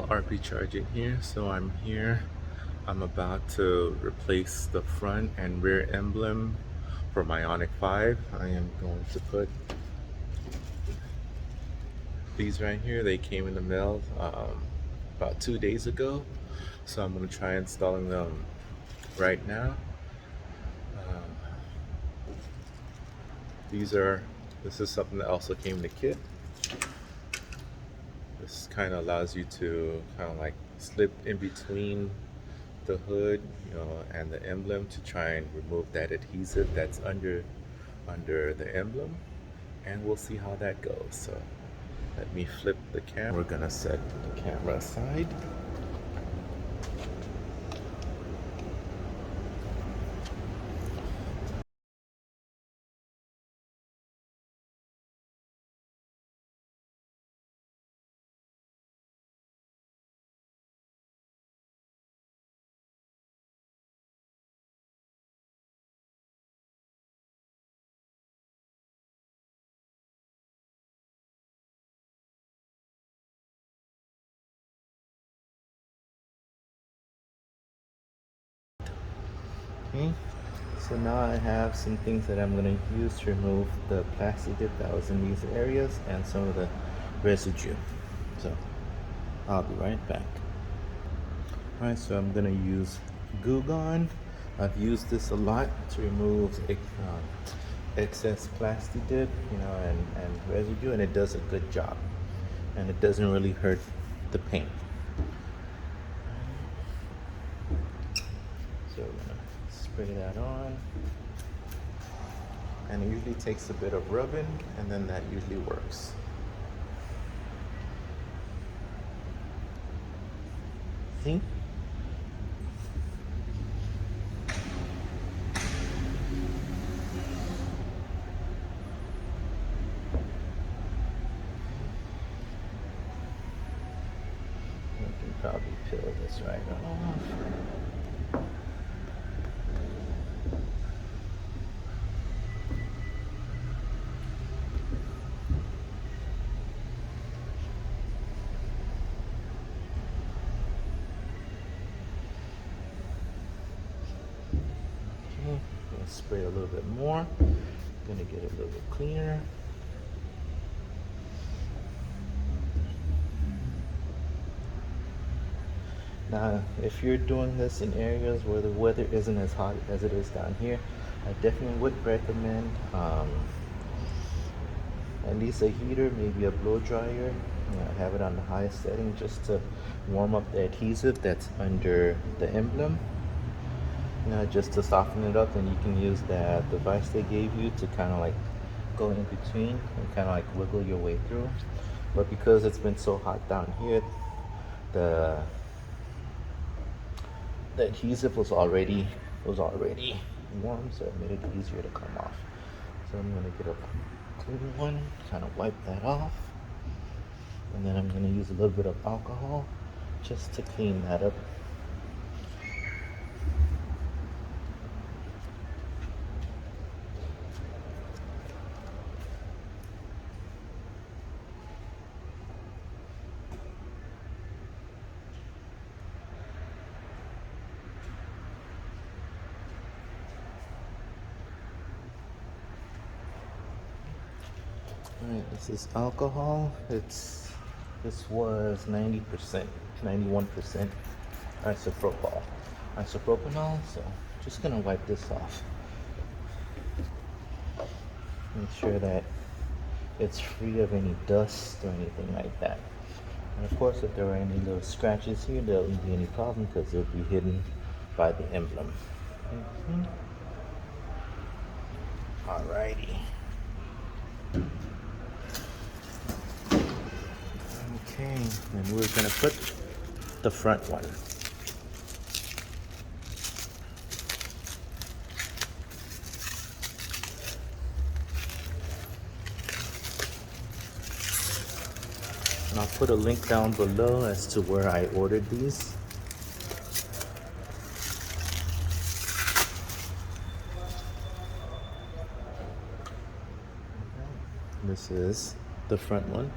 RP charging here. So I'm here. I'm about to replace the front and rear emblem for my Ioniq 5. I am going to put these right here. They came in the mail about 2 days ago. So I'm going to try installing them right now. Um, this is something that also came in the kit. This kind of allows you to kind of like slip in between the hood, and the emblem to try and remove that adhesive that's under the emblem, and we'll see how that goes. So let me flip the camera. We're gonna set the camera aside. Okay, so now I have some things that I'm going to use to remove the plastic dip that was in these areas and some of the residue. So I'll be right back. Alright, so I'm going to use Goo Gone. I've used this a lot to remove excess plastic dip, and residue, and it does a good job. And it doesn't really hurt the paint. So we're gonna spray that on. And it usually takes a bit of rubbing, and then that usually works. See? We can probably peel this right off. Okay, gonna spray a little bit more. Gonna get it a little bit cleaner. Now, if you're doing this in areas where the weather isn't as hot as it is down here, I definitely would recommend at least a heater, maybe a blow dryer. Have it on the highest setting just to warm up the adhesive that's under the emblem. Just to soften it up, and you can use that device they gave you to kind of like go in between and kind of like wiggle your way through. But because it's been so hot down here, the adhesive was already warm, so it made it easier to come off. So I'm gonna get a clean one, kind of wipe that off, and then I'm gonna use a little bit of alcohol just to clean that up. Alright, this is alcohol. This was 90%, 91% isopropanol. So just gonna wipe this off. Make sure that it's free of any dust or anything like that. And of course, if there are any little scratches here, there won't be any problem because they'll be hidden by the emblem. Alrighty. Okay, then we're gonna put the front one. And I'll put a link down below as to where I ordered these. This is the front one.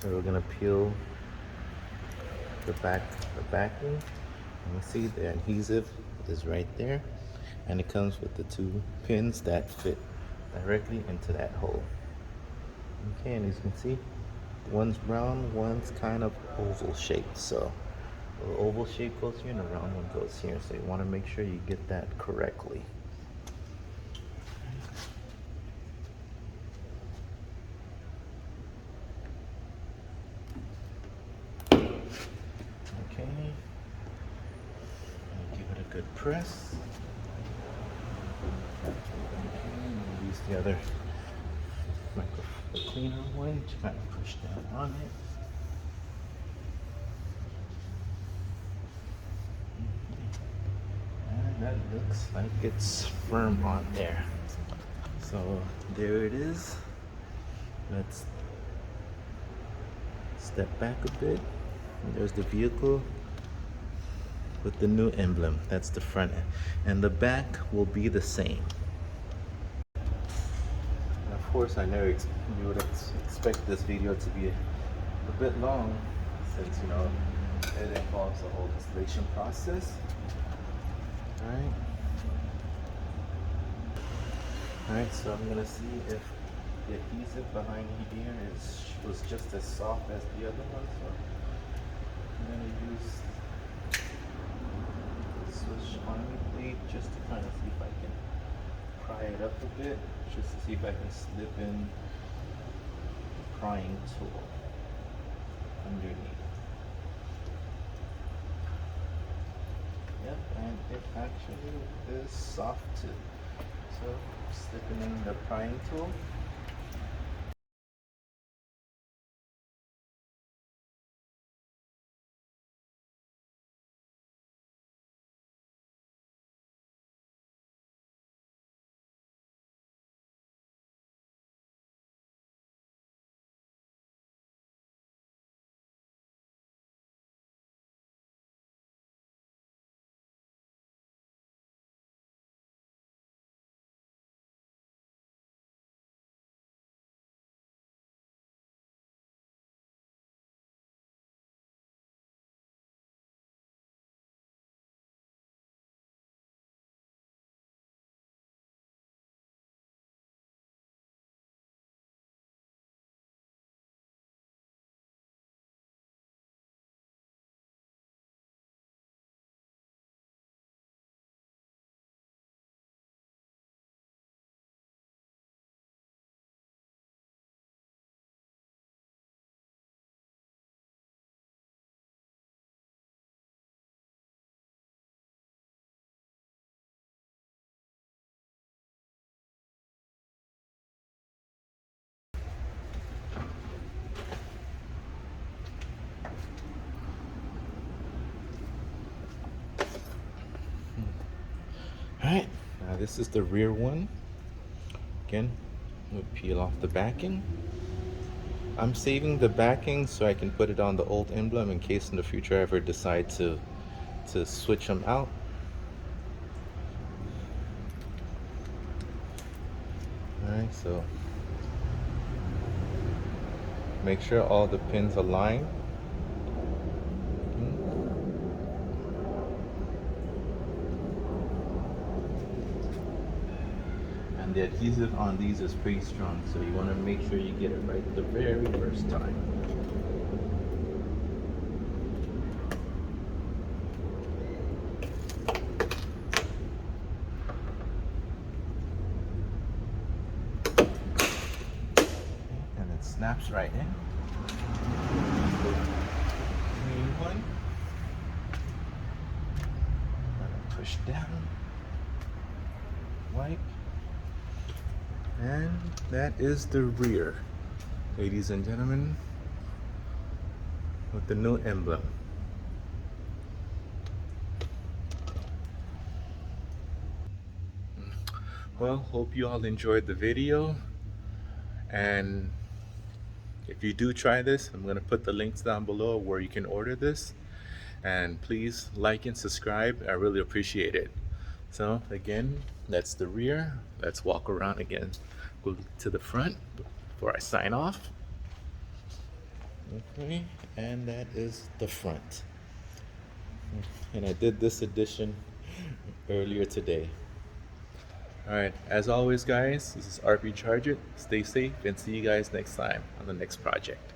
So we're gonna peel the backing. You see the adhesive is right there, and it comes with the two pins that fit directly into that hole. Okay, and as you can see, one's round, one's kind of oval shaped. So the oval shape goes here and the round one goes here. So you want to make sure you get that correctly. Okay, and give it a good press. Okay, and use the other the cleaner one to kind of push down on it. And that looks like it's firm on there. So there it is. Let's step back a bit. And there's the vehicle with the new emblem. That's the front end. And the back will be the same. And of course, I know you would expect this video to be a bit long since, you know, it involves the whole installation process. Alright. Alright, so I'm gonna see if the adhesive behind here was just as soft as the other one. So I'm gonna use the Swiss Army blade just to kind of see if I can pry it up a bit, just to see if I can slip in the prying tool underneath. Yep, and it actually is soft too. So slipping in the prying tool. Alright, now this is the rear one. Again, we'll peel off the backing. I'm saving the backing so I can put it on the old emblem in case in the future I ever decide to switch them out. Alright, so make sure all the pins align. And the adhesive on these is pretty strong, so you want to make sure you get it right the very first time. And it snaps right in. Green one. Push down. Wipe. And that is the rear, ladies and gentlemen, with the new emblem. Well, hope you all enjoyed the video, and if you do try this, I'm going to put the links down below where you can order this, and please like and subscribe. I really appreciate it. So again, that's the rear. Let's walk around again. Go to the front before I sign off. Okay, and that is the front. And I did this edition earlier today. All right, as always, guys, this is RP Charge It. Stay safe and see you guys next time on the next project.